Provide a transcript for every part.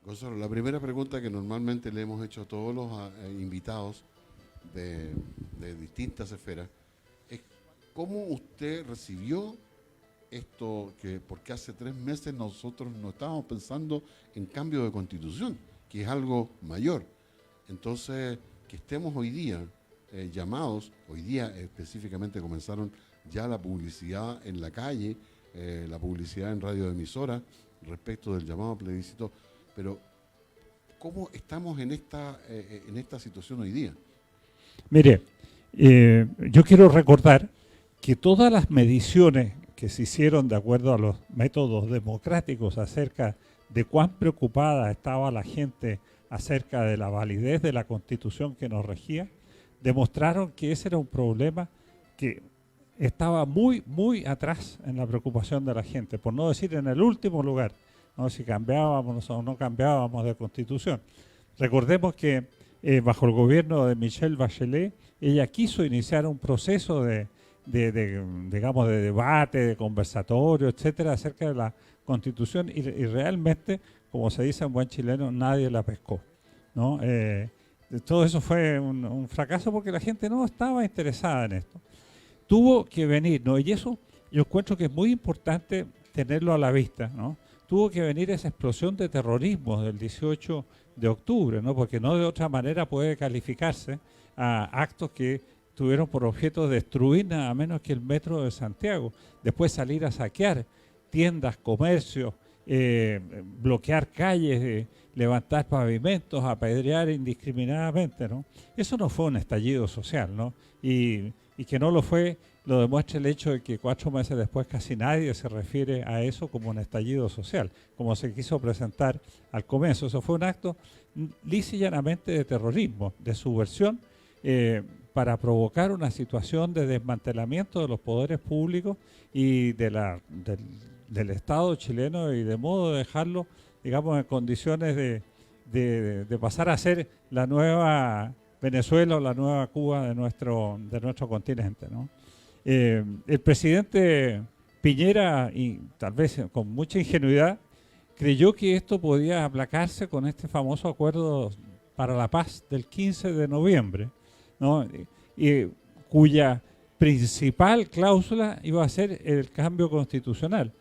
Gonzalo, la primera pregunta que normalmente le hemos hecho a todos los invitados de, de distintas esferas es cómo usted recibió esto, porque hace 3 meses nosotros no estábamos pensando en cambio de constitución, que es algo mayor. Entonces, que estemos hoy día llamados, hoy día específicamente comenzaron ya la publicidad en la calle, la publicidad en radioemisora respecto del llamado plebiscito, pero ¿cómo estamos en esta situación hoy día? Mire, yo quiero recordar que todas las mediciones que se hicieron de acuerdo a los métodos democráticos acerca de cuán preocupada estaba la gente acerca de la validez de la Constitución que nos regía, demostraron que ese era un problema que estaba muy, muy atrás en la preocupación de la gente, por no decir en el último lugar, ¿no? Si cambiábamos o no cambiábamos de Constitución. Recordemos que bajo el gobierno de Michelle Bachelet, ella quiso iniciar un proceso digamos, de debate, de conversatorio, etcétera, acerca de la Constitución y realmente, como se dice en buen chileno, nadie la pescó, ¿no? Todo eso fue un fracaso porque la gente no estaba interesada en esto. Tuvo que venir, ¿no? Y eso yo encuentro que es muy importante tenerlo a la vista, ¿no? Tuvo que venir esa explosión de terrorismo del 18 de octubre, ¿no? Porque no de otra manera puede calificarse a actos que tuvieron por objeto destruir nada menos que el metro de Santiago, después salir a saquear tiendas, comercios, bloquear calles, levantar pavimentos, apedrear indiscriminadamente, ¿no? Eso no fue un estallido social, ¿no? Y que no lo fue, lo demuestra el hecho de que 4 meses después casi nadie se refiere a eso como un estallido social, como se quiso presentar al comienzo. Eso fue un acto lisa y llanamente de terrorismo, de subversión, para provocar una situación de desmantelamiento de los poderes públicos y del Estado chileno y de modo de dejarlo, digamos, en condiciones de pasar a ser la nueva Venezuela o la nueva Cuba de nuestro continente, ¿no? El presidente Piñera, y tal vez con mucha ingenuidad, creyó que esto podía aplacarse con este famoso acuerdo para la paz del 15 de noviembre, ¿no? Cuya principal cláusula iba a ser el cambio constitucional,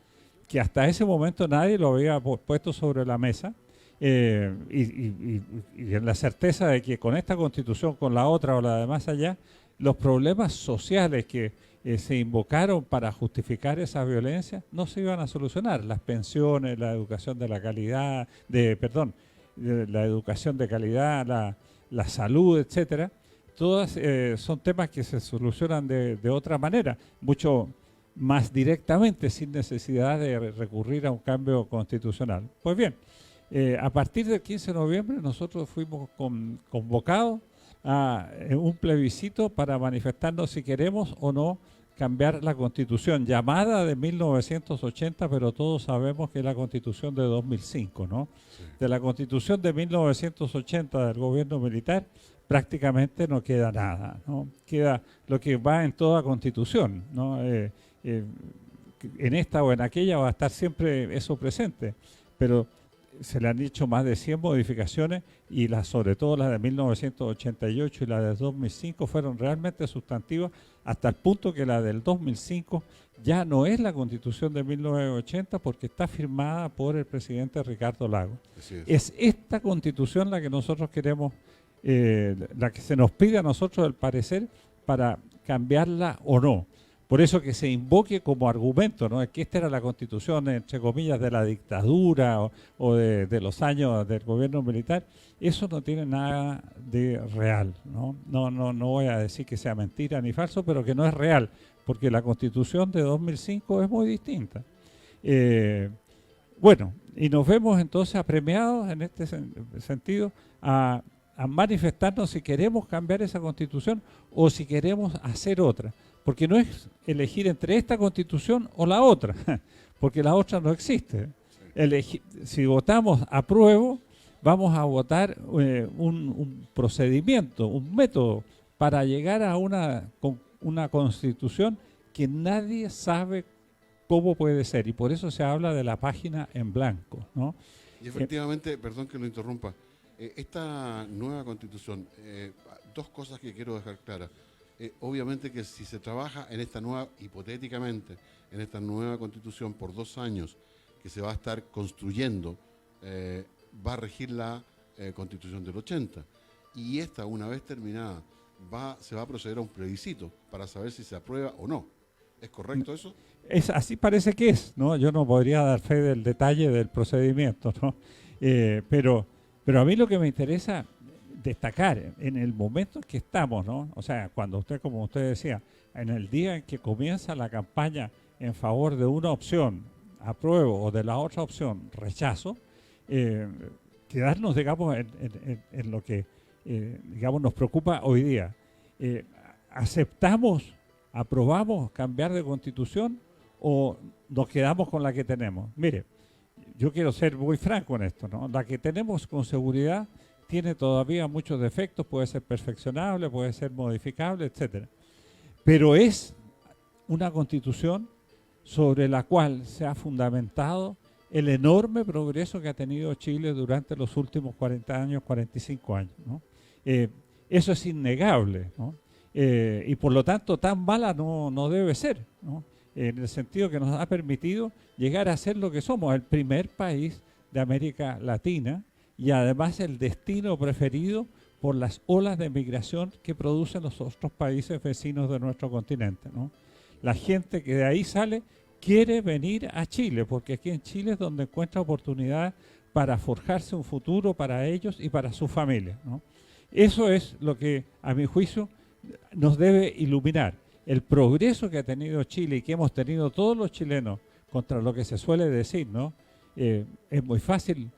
que hasta ese momento nadie lo había puesto sobre la mesa, y en la certeza de que con esta constitución, con la otra o la de más allá, los problemas sociales que se invocaron para justificar esa violencia no se iban a solucionar. Las pensiones, la educación de la calidad, la educación de calidad, la salud, etcétera, todas son temas que se solucionan de otra manera, mucho más directamente, sin necesidad de recurrir a un cambio constitucional. Pues bien, a partir del 15 de noviembre nosotros fuimos convocados a un plebiscito para manifestarnos si queremos o no cambiar la Constitución, llamada de 1980, pero todos sabemos que es la Constitución de 2005, ¿no? Sí. De la Constitución de 1980 del gobierno militar prácticamente no queda nada, ¿no? Queda lo que va en toda Constitución, ¿no? En esta o en aquella va a estar siempre eso presente, pero se le han hecho más de 100 modificaciones y sobre todo las de 1988 y las de 2005 fueron realmente sustantivas, hasta el punto que la del 2005 ya no es la Constitución de 1980 porque está firmada por el presidente Ricardo Lagos. Es esta Constitución la que nosotros queremos, la que se nos pide a nosotros el parecer para cambiarla o no. Por eso que se invoque como argumento, ¿no? Que esta era la Constitución, entre comillas, de la dictadura o de los años del gobierno militar, eso no tiene nada de real, ¿no? No voy a decir que sea mentira ni falso, pero que no es real, porque la Constitución de 2005 es muy distinta. Bueno, y nos vemos entonces apremiados en este sentido a manifestarnos si queremos cambiar esa Constitución o si queremos hacer otra. Porque no es elegir entre esta Constitución o la otra, porque la otra no existe. Si votamos apruebo, vamos a votar un procedimiento, un método para llegar a una Constitución que nadie sabe cómo puede ser. Y por eso se habla de la página en blanco, ¿no? Y efectivamente, perdón que lo interrumpa, esta nueva constitución, dos cosas que quiero dejar claras. Obviamente que si se trabaja en esta nueva, hipotéticamente, en esta nueva constitución por 2 años que se va a estar construyendo, va a regir la constitución del 80. Y esta, una vez terminada, se va a proceder a un plebiscito para saber si se aprueba o no. ¿Es correcto eso? Así parece que es, ¿no? Yo no podría dar fe del detalle del procedimiento, ¿no? Pero a mí lo que me interesa destacar en el momento en que estamos, ¿no? O sea, cuando usted, como usted decía, en el día en que comienza la campaña en favor de una opción, apruebo, o de la otra opción, rechazo, quedarnos, digamos, en lo que, digamos, nos preocupa hoy día. ¿Aceptamos, aprobamos cambiar de constitución o nos quedamos con la que tenemos? Mire, yo quiero ser muy franco en esto, ¿no? La que tenemos con seguridad tiene todavía muchos defectos, puede ser perfeccionable, puede ser modificable, etcétera. Pero es una constitución sobre la cual se ha fundamentado el enorme progreso que ha tenido Chile durante los últimos 40 años, 45 años, ¿no? Eso es innegable, ¿no? Y por lo tanto tan mala no debe ser, ¿no? En el sentido que nos ha permitido llegar a ser lo que somos, el primer país de América Latina y además el destino preferido por las olas de migración que producen los otros países vecinos de nuestro continente, ¿no? La gente que de ahí sale quiere venir a Chile, porque aquí en Chile es donde encuentra oportunidades para forjarse un futuro para ellos y para su familia, ¿no? Eso es lo que, a mi juicio, nos debe iluminar. El progreso que ha tenido Chile y que hemos tenido todos los chilenos contra lo que se suele decir, ¿no? Es muy fácil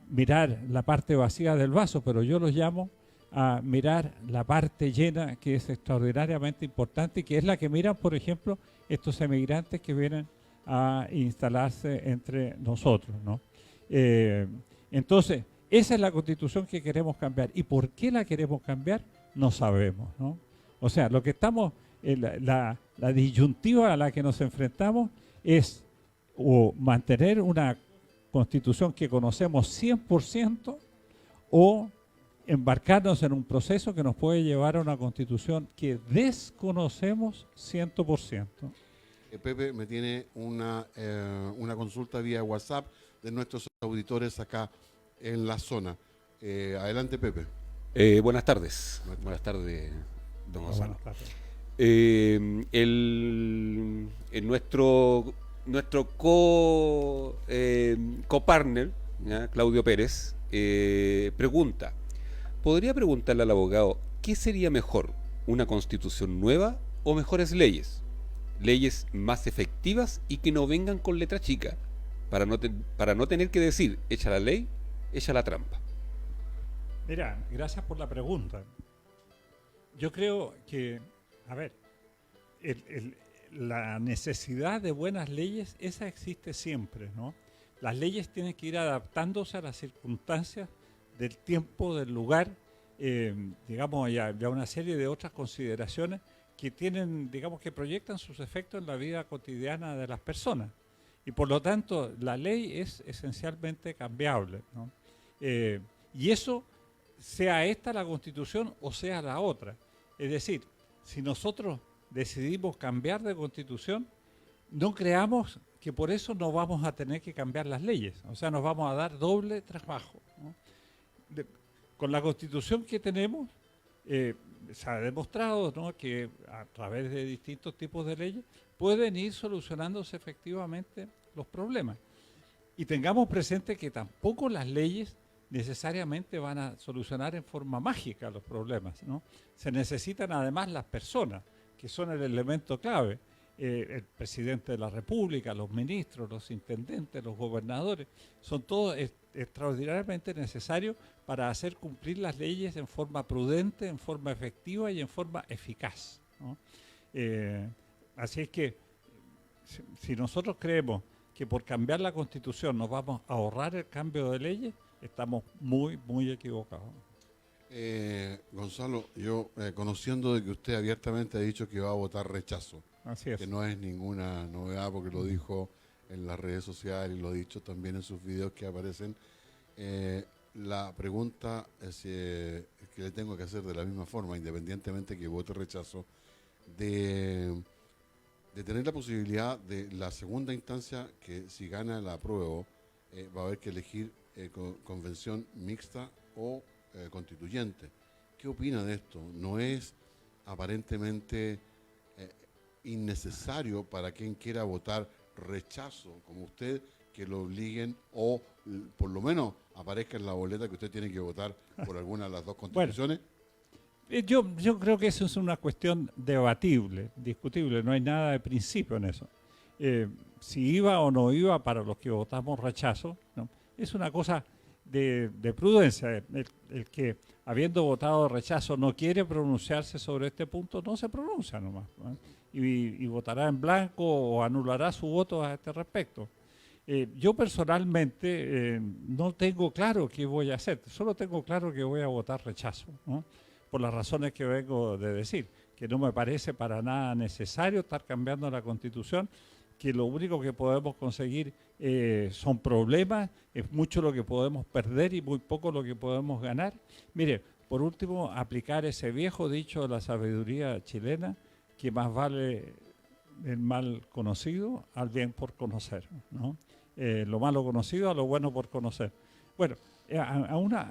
mirar la parte vacía del vaso, pero yo lo llamo a mirar la parte llena, que es extraordinariamente importante y que es la que miran, por ejemplo, estos emigrantes que vienen a instalarse entre nosotros, ¿no? Entonces, esa es la constitución que queremos cambiar. ¿Y por qué la queremos cambiar? No sabemos, ¿no? O sea, lo que estamos, la disyuntiva a la que nos enfrentamos es o mantener una constitución que conocemos 100% o embarcarnos en un proceso que nos puede llevar a una constitución que desconocemos 100%. Pepe, me tiene una consulta vía WhatsApp de nuestros auditores acá en la zona. Adelante, Pepe. Buenas tardes. Buenas tardes, don Gonzalo. Buenas tardes. Nuestro copartner, Claudio Pérez, pregunta, ¿podría preguntarle al abogado qué sería mejor, una constitución nueva o mejores leyes? Leyes más efectivas y que no vengan con letra chica, para no tener que decir, echa la ley, echa la trampa. Mira, gracias por la pregunta. Yo creo que, a ver, la necesidad de buenas leyes, esa existe siempre, ¿no? Las leyes tienen que ir adaptándose a las circunstancias del tiempo, del lugar, digamos, ya una serie de otras consideraciones que tienen, digamos, que proyectan sus efectos en la vida cotidiana de las personas. Y por lo tanto, la ley es esencialmente cambiable, ¿no? Y eso, sea esta la Constitución o sea la otra. Es decir, si nosotros decidimos cambiar de Constitución, no creamos que por eso no vamos a tener que cambiar las leyes. O sea, nos vamos a dar doble trabajo, ¿no? Con la Constitución que tenemos, se ha demostrado, ¿no?, que a través de distintos tipos de leyes pueden ir solucionándose efectivamente los problemas. Y tengamos presente que tampoco las leyes necesariamente van a solucionar en forma mágica los problemas, ¿no? Se necesitan además las personas, que son el elemento clave. El presidente de la República, los ministros, los intendentes, los gobernadores, son todos extraordinariamente necesarios para hacer cumplir las leyes en forma prudente, en forma efectiva y en forma eficaz, ¿no? Así es que si nosotros creemos que por cambiar la Constitución nos vamos a ahorrar el cambio de leyes, estamos muy, muy equivocados. Gonzalo, yo conociendo de que usted abiertamente ha dicho que va a votar rechazo, Así es. que no es ninguna novedad porque lo dijo en las redes sociales y lo ha dicho también en sus videos que aparecen, La pregunta que le tengo que hacer de la misma forma, independientemente que vote rechazo, de tener la posibilidad de la segunda instancia, que si gana el apruebo, va a haber que elegir convención mixta o constituyente. ¿Qué opina de esto? ¿No es aparentemente innecesario para quien quiera votar rechazo, como usted, que lo obliguen o por lo menos aparezca en la boleta que usted tiene que votar por alguna de las dos constituciones? Yo creo que eso es una cuestión debatible, discutible, no hay nada de principio en eso. Si iba o no iba para los que votamos rechazo, ¿no? Es una cosa de prudencia. El que, habiendo votado rechazo, no quiere pronunciarse sobre este punto, no se pronuncia nomás, ¿no? Y votará en blanco o anulará su voto a este respecto. Yo personalmente no tengo claro qué voy a hacer, solo tengo claro que voy a votar rechazo, ¿no? Por las razones que vengo de decir, que no me parece para nada necesario estar cambiando la Constitución, que lo único que podemos conseguir son problemas, es mucho lo que podemos perder y muy poco lo que podemos ganar. Mire, por último, aplicar ese viejo dicho de la sabiduría chilena, que más vale el mal conocido al bien por conocer, ¿no? Lo malo conocido a lo bueno por conocer. Bueno,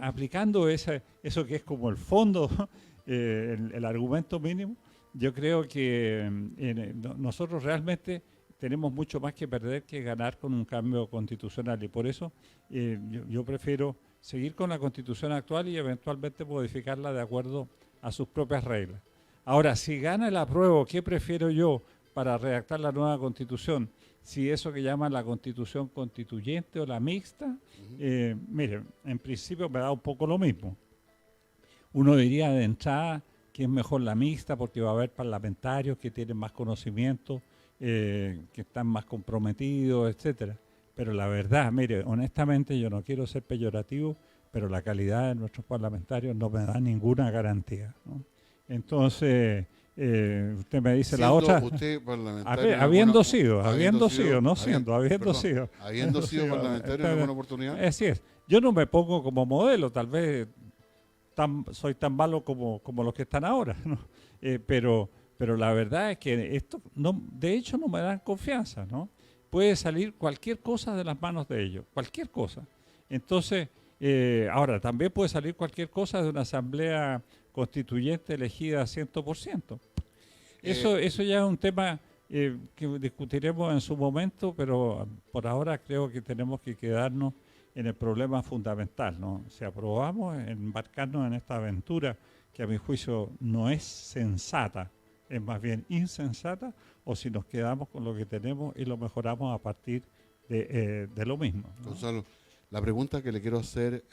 aplicando eso que es como el fondo, el argumento mínimo, yo creo que nosotros realmente tenemos mucho más que perder que ganar con un cambio constitucional, y por eso yo prefiero seguir con la Constitución actual y eventualmente modificarla de acuerdo a sus propias reglas. Ahora, si gana el apruebo, ¿qué prefiero yo para redactar la nueva Constitución? Si eso que llaman la Constitución constituyente o la mixta, mire, en principio me da un poco lo mismo. Uno diría de entrada que es mejor la mixta porque va a haber parlamentarios que tienen más conocimiento, que están más comprometidos, etcétera. Pero la verdad, mire, honestamente yo no quiero ser peyorativo, pero la calidad de nuestros parlamentarios no me da ninguna garantía, ¿no? Entonces, usted me dice la otra. Usted parlamentario habiendo sido parlamentario en alguna oportunidad. Así es. Yo no me pongo como modelo, tal vez soy tan malo como los que están ahora, ¿no? Pero la verdad es que esto, de hecho, no me dan confianza, ¿no? Puede salir cualquier cosa de las manos de ellos, cualquier cosa. Entonces, ahora, también puede salir cualquier cosa de una asamblea constituyente elegida 100%. Eso ya es un tema que discutiremos en su momento, pero por ahora creo que tenemos que quedarnos en el problema fundamental, ¿no? Si aprobamos embarcarnos en esta aventura que a mi juicio no es sensata, es más bien insensata, o si nos quedamos con lo que tenemos y lo mejoramos a partir de lo mismo, ¿no? Gonzalo, la pregunta que le quiero hacer,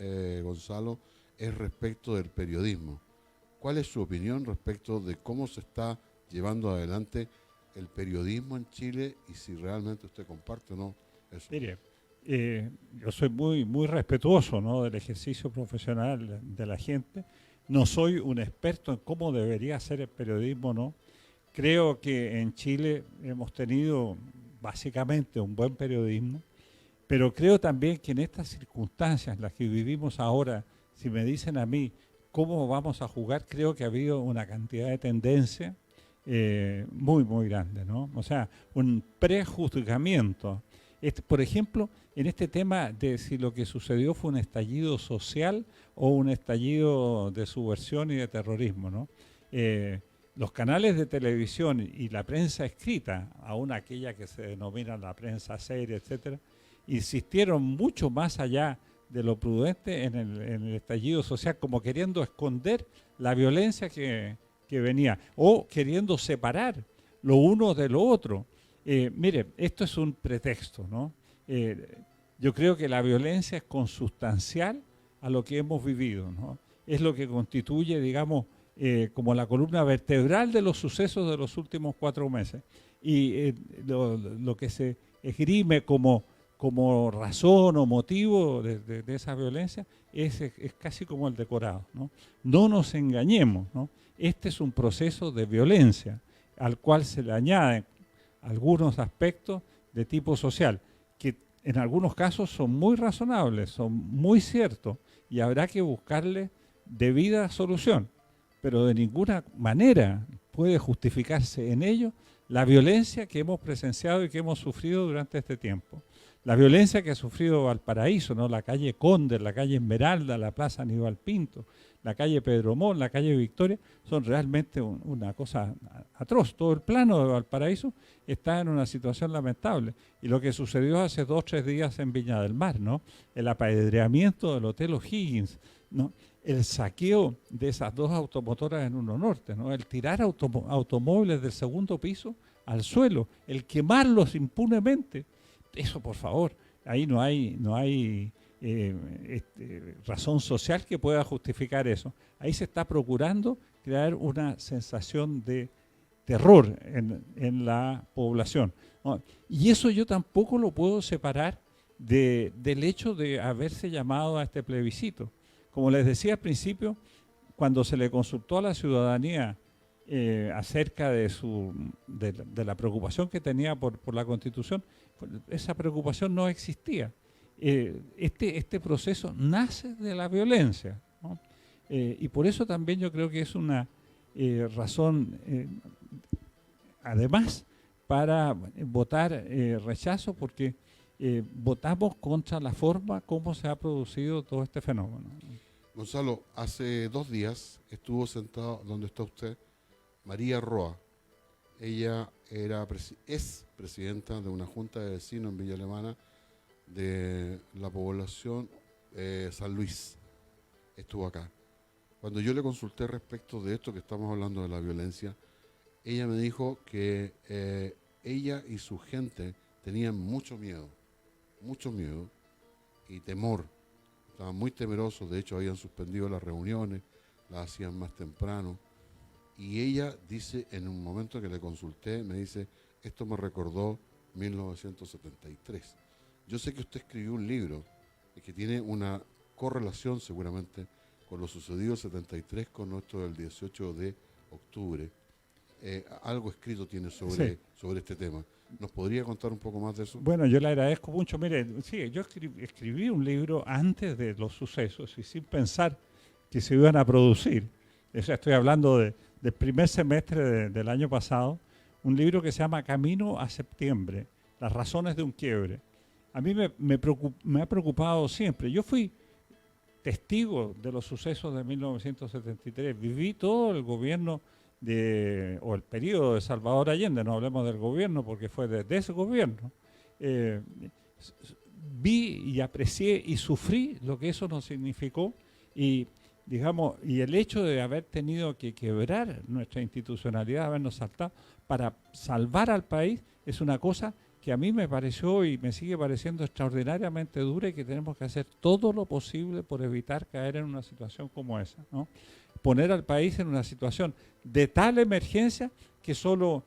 Gonzalo, es respecto del periodismo. ¿Cuál es su opinión respecto de cómo se está llevando adelante el periodismo en Chile y si realmente usted comparte o no eso? Mire, yo soy muy respetuoso, ¿no?, del ejercicio profesional de la gente. No soy un experto en cómo debería ser el periodismo, ¿no? Creo que en Chile hemos tenido básicamente un buen periodismo, pero creo también que en estas circunstancias en las que vivimos ahora, si me dicen a mí cómo vamos a jugar, creo que ha habido una cantidad de tendencia muy grande, ¿no? O sea, un prejuzgamiento. Por ejemplo, en este tema de si lo que sucedió fue un estallido social o un estallido de subversión y de terrorismo, ¿no? Los canales de televisión y la prensa escrita, aún aquella que se denomina la prensa seria, etcétera, insistieron mucho más allá de lo prudente en el estallido social, como queriendo esconder la violencia que venía o queriendo separar lo uno de lo otro. Mire, esto es un pretexto, ¿no? Yo creo que la violencia es consustancial a lo que hemos vivido, ¿no? Es lo que constituye, digamos, como la columna vertebral de los sucesos de los últimos 4 meses. Y lo que se esgrime como razón o motivo de esa violencia es casi como el decorado, ¿no? No nos engañemos, ¿no? Este es un proceso de violencia al cual se le añaden algunos aspectos de tipo social, que en algunos casos son muy razonables, son muy ciertos y habrá que buscarle debida solución, pero de ninguna manera puede justificarse en ello la violencia que hemos presenciado y que hemos sufrido durante este tiempo. La violencia que ha sufrido Valparaíso, ¿no? La calle Cóndor, la calle Esmeralda, la plaza Aníbal Pinto, la calle Pedro Montt, la calle Victoria, son realmente una cosa atroz. Todo el plano de Valparaíso está en una situación lamentable. Y lo que sucedió hace 2 o 3 días en Viña del Mar, ¿no? El apedreamiento del Hotel O'Higgins, ¿no? El saqueo de esas 2 automotoras en Uno Norte, ¿no? El tirar automóviles del 2º piso al suelo, el quemarlos impunemente. Eso, por favor, ahí no hay razón social que pueda justificar eso. Ahí se está procurando crear una sensación de terror en la población, ¿no? Y eso yo tampoco lo puedo separar del hecho de haberse llamado a este plebiscito. Como les decía al principio, cuando se le consultó a la ciudadanía acerca de la preocupación que tenía por la Constitución, esa preocupación no existía. Este proceso nace de la violencia, ¿no? Y por eso también yo creo que es una razón, además, para votar rechazo, porque votamos contra la forma como se ha producido todo este fenómeno. Gonzalo, hace 2 días estuvo sentado donde está usted María Roa. Ella es presidenta de una junta de vecinos en Villa Alemana de la población San Luis. Estuvo acá. Cuando yo le consulté respecto de esto que estamos hablando de la violencia, ella me dijo que ella y su gente tenían mucho miedo y temor. Estaban muy temerosos, de hecho habían suspendido las reuniones, las hacían más temprano. Y ella dice, en un momento que le consulté, me dice, esto me recordó 1973. Yo sé que usted escribió un libro que tiene una correlación seguramente con lo sucedido en 73 con esto del 18 de octubre. Algo escrito tiene sobre este tema. ¿Nos podría contar un poco más de eso? Bueno, yo le agradezco mucho. Mire, sí, yo escribí un libro antes de los sucesos y sin pensar que se iban a producir. O sea, estoy hablando del primer semestre del año pasado, un libro que se llama Camino a Septiembre, las razones de un quiebre. A mí me ha preocupado siempre. Yo fui testigo de los sucesos de 1973. Viví todo el gobierno o el periodo de Salvador Allende, no hablemos del gobierno porque fue de ese gobierno. Vi y aprecié y sufrí lo que eso nos significó y el hecho de haber tenido que quebrar nuestra institucionalidad, habernos saltado para salvar al país, es una cosa que a mí me pareció y me sigue pareciendo extraordinariamente dura y que tenemos que hacer todo lo posible por evitar caer en una situación como esa, ¿no? Poner al país en una situación de tal emergencia que solo,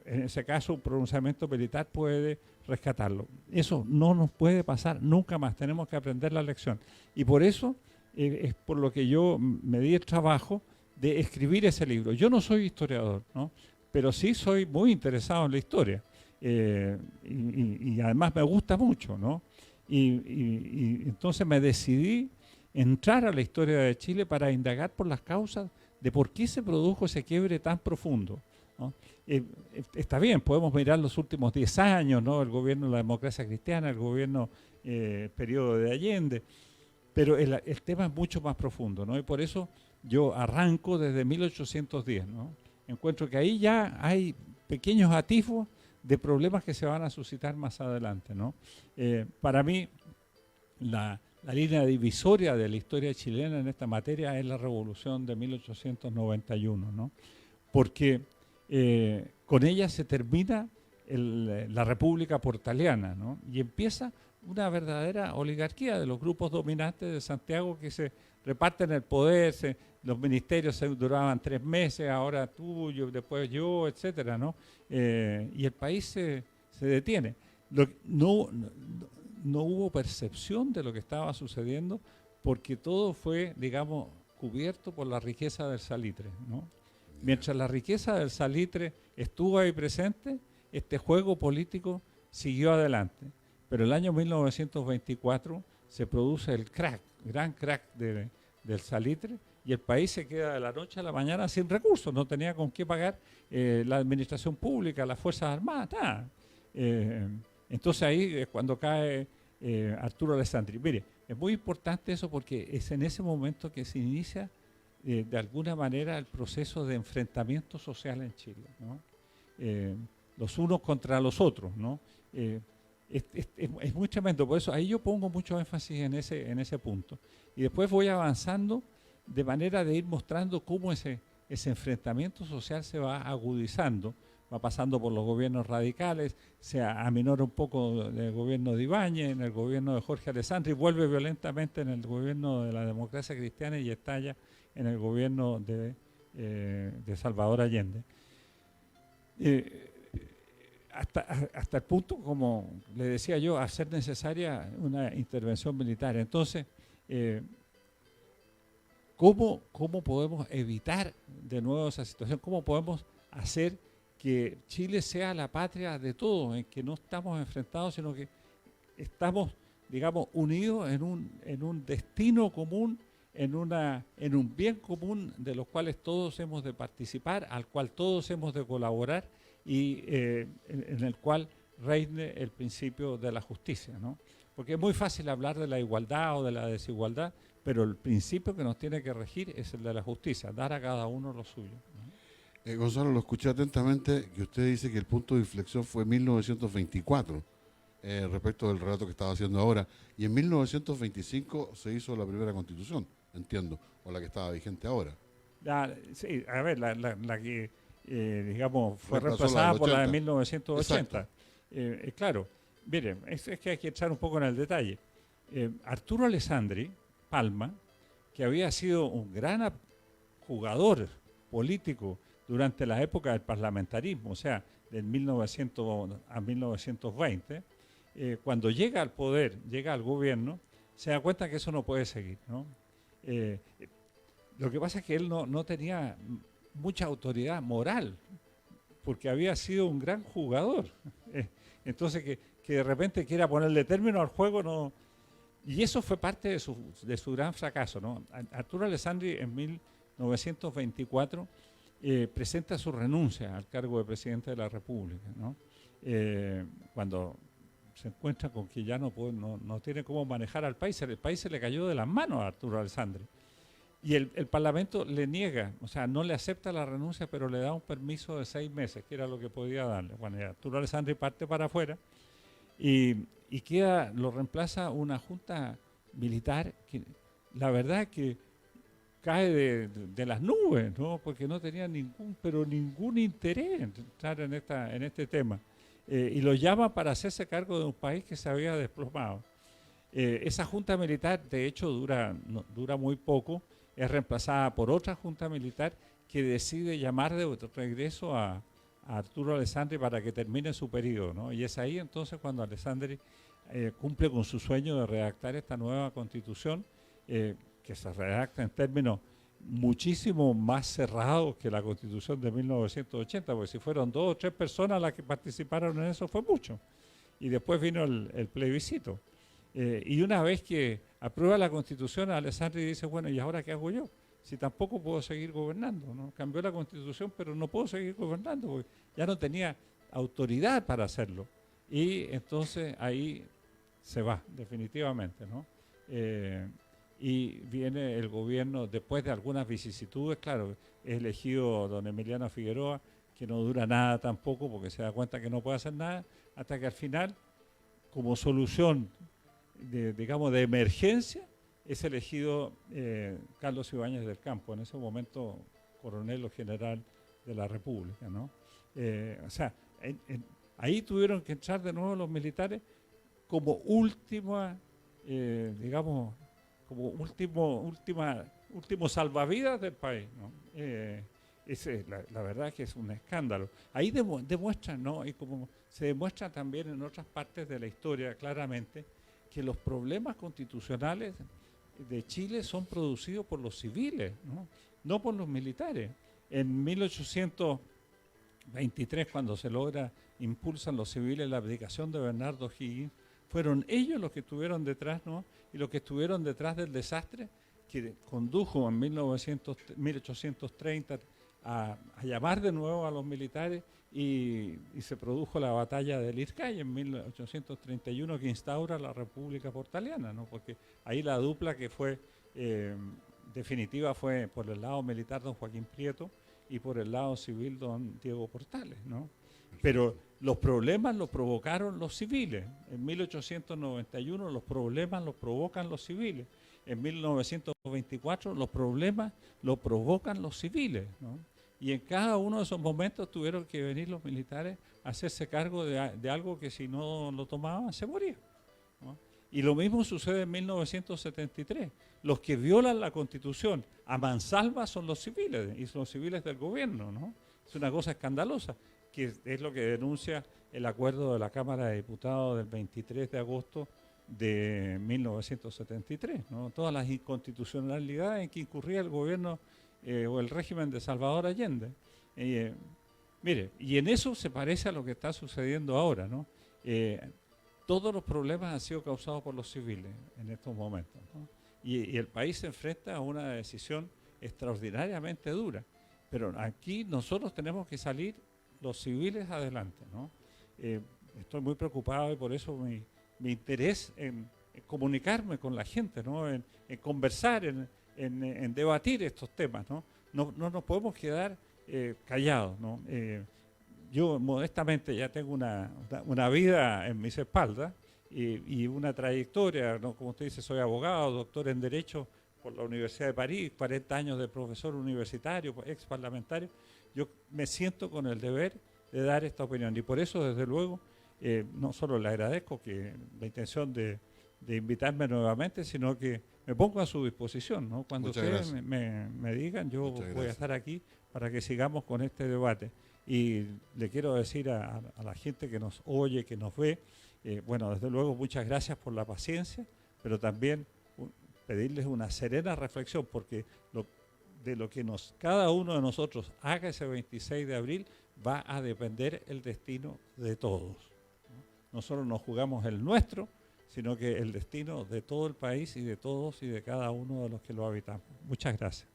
en ese caso, un pronunciamiento militar puede rescatarlo. Eso no nos puede pasar nunca más, tenemos que aprender la lección. Y por eso es por lo que yo me di el trabajo de escribir ese libro. Yo no soy historiador, ¿no? Pero sí soy muy interesado en la historia. Y además me gusta mucho, ¿no? Y entonces me decidí entrar a la historia de Chile para indagar por las causas de por qué se produjo ese quiebre tan profundo, ¿no? Está bien, podemos mirar los últimos 10 años, ¿no? El gobierno de la democracia cristiana, el gobierno, periodo de Allende, pero el tema es mucho más profundo, ¿no? Y por eso yo arranco desde 1810, ¿no? Encuentro que ahí ya hay pequeños atisbos de problemas que se van a suscitar más adelante, ¿no? Para mí, la línea divisoria de la historia chilena en esta materia es la Revolución de 1891, ¿no? Porque con ella se termina la República Portaliana, ¿no? Y empieza una verdadera oligarquía de los grupos dominantes de Santiago que se reparten el poder, los ministerios duraban 3 meses, ahora tú, después yo, etcétera, ¿no? Y el país se detiene. No hubo percepción de lo que estaba sucediendo porque todo fue, digamos, cubierto por la riqueza del salitre, ¿no? Mientras la riqueza del salitre estuvo ahí presente, este juego político siguió adelante. pero el año 1924 se produce el crack, gran crack del salitre, y el país se queda de la noche a la mañana sin recursos, no tenía con qué pagar la administración pública, las Fuerzas Armadas, nada. Entonces ahí es cuando cae Arturo Alessandri. Mire, es muy importante eso porque es en ese momento que se inicia de alguna manera el proceso de enfrentamiento social en Chile, ¿no? Los unos contra los otros, ¿no? Es muy tremendo, por eso ahí yo pongo mucho énfasis en ese punto. Y después voy avanzando de manera de ir mostrando cómo ese enfrentamiento social se va agudizando, va pasando por los gobiernos radicales, se aminora un poco en el gobierno de Ibáñez, en el gobierno de Jorge Alessandri, vuelve violentamente en el gobierno de la democracia cristiana y estalla en el gobierno de Salvador Allende. Hasta el punto, como le decía yo, a ser necesaria una intervención militar. Entonces, ¿cómo podemos evitar de nuevo esa situación? ¿Cómo podemos hacer que Chile sea la patria de todos, en que no estamos enfrentados, sino que estamos, digamos, unidos en un destino común, en un bien común de los cuales todos hemos de participar, al cual todos hemos de colaborar y en el cual reine el principio de la justicia, ¿no? Porque es muy fácil hablar de la igualdad o de la desigualdad, pero el principio que nos tiene que regir es el de la justicia, dar a cada uno lo suyo, ¿no? Gonzalo, lo escuché atentamente, que usted dice que el punto de inflexión fue 1924, respecto del relato que estaba haciendo ahora, y en 1925 se hizo la primera constitución, entiendo, o la que estaba vigente ahora. Sí, a ver, la que, digamos, fue Reemplazó reemplazada por la de 80. 1980. Claro, miren, es que hay que echar un poco en el detalle. Arturo Alessandri Palma, que había sido un gran jugador político durante la época del parlamentarismo, o sea, del 1900 a 1920, cuando llega al poder, llega al gobierno, se da cuenta que eso no puede seguir, ¿no? Lo que pasa es que él no tenía mucha autoridad moral, porque había sido un gran jugador. Entonces, que de repente quiera ponerle término al juego, no. Y eso fue parte de su gran fracaso, ¿no? Arturo Alessandri en 1924 presenta su renuncia al cargo de presidente de la República, ¿no? Cuando se encuentra con que ya no tiene cómo manejar al país. El país se le cayó de las manos a Arturo Alessandri. Y el Parlamento le niega, o sea, no le acepta la renuncia, pero le da un permiso de 6 meses, que era lo que podía darle. Bueno, Arturo Alessandri parte para afuera y lo reemplaza una junta militar que la verdad que cae de las nubes, ¿no? Porque no tenía ningún interés en entrar en este tema. Y lo llama para hacerse cargo de un país que se había desplomado. Esa junta militar, de hecho, dura muy poco, es reemplazada por otra junta militar que decide llamar de regreso a Arturo Alessandri para que termine su periodo, ¿no? Y es ahí entonces cuando Alessandri cumple con su sueño de redactar esta nueva constitución, que se redacta en términos muchísimo más cerrados que la constitución de 1980, porque si fueron 2 o 3 personas las que participaron en eso fue mucho. Y después vino el plebiscito. Y una vez que aprueba la constitución, Alessandri dice, bueno, ¿y ahora qué hago yo? Si tampoco puedo seguir gobernando, ¿no? Cambió la constitución, pero no puedo seguir gobernando, porque ya no tenía autoridad para hacerlo. Y entonces ahí se va, definitivamente, ¿no? Y viene el gobierno, después de algunas vicisitudes, claro, es elegido don Emiliano Figueroa, que no dura nada tampoco, porque se da cuenta que no puede hacer nada, hasta que al final, como solución de emergencia, es elegido Carlos Ibáñez del Campo, en ese momento coronel o general de la República, ¿no? O sea, ahí tuvieron que entrar de nuevo los militares como última, como último salvavidas del país, ¿no? La verdad que es un escándalo. Ahí demuestran, ¿no? Y como se demuestra también en otras partes de la historia claramente, que los problemas constitucionales de Chile son producidos por los civiles, no por los militares. En 1823, cuando impulsan los civiles la abdicación de Bernardo O'Higgins, Fueron ellos los que estuvieron detrás, ¿no? Y los que estuvieron detrás del desastre que condujo en 1830 a llamar de nuevo a los militares y se produjo la batalla de Lircay en 1831 que instaura la República Portaliana, ¿no? Porque ahí la dupla que fue definitiva fue por el lado militar don Joaquín Prieto y por el lado civil don Diego Portales, ¿no? Pero los problemas los provocaron los civiles. En 1891 los problemas los provocan los civiles. En 1924 los problemas los provocan los civiles, ¿no? Y en cada uno de esos momentos tuvieron que venir los militares a hacerse cargo de algo que si no lo tomaban se moría, ¿no? Y lo mismo sucede en 1973. Los que violan la Constitución a mansalva son los civiles, y son los civiles del gobierno, ¿no? Es una cosa escandalosa, que es lo que denuncia el acuerdo de la Cámara de Diputados del 23 de agosto de 1973, ¿no? Todas las inconstitucionalidades en que incurría el gobierno o el régimen de Salvador Allende. Mire, y en eso se parece a lo que está sucediendo ahora, ¿no? Todos los problemas han sido causados por los civiles en estos momentos, ¿no? Y el país se enfrenta a una decisión extraordinariamente dura. Pero aquí nosotros tenemos que salir los civiles adelante, ¿no? Estoy muy preocupado y por eso mi interés en comunicarme con la gente, ¿no? En conversar, en debatir estos temas, ¿no? No nos podemos quedar callados, ¿no? Yo modestamente ya tengo una vida en mis espaldas y una trayectoria, ¿no? Como usted dice, soy abogado, doctor en Derecho por la Universidad de París, 40 años de profesor universitario, ex parlamentario. Yo me siento con el deber de dar esta opinión y por eso, desde luego, no solo le agradezco la intención de invitarme nuevamente, sino que me pongo a su disposición, ¿no? Cuando ustedes me digan, yo voy a estar aquí para que sigamos con este debate. Y le quiero decir a la gente que nos oye, que nos ve, bueno, desde luego muchas gracias por la paciencia, pero también pedirles una serena reflexión, porque de lo que cada uno de nosotros haga ese 26 de abril va a depender el destino de todos, ¿no? No solo nos jugamos el nuestro, sino que el destino de todo el país y de todos y de cada uno de los que lo habitamos. Muchas gracias.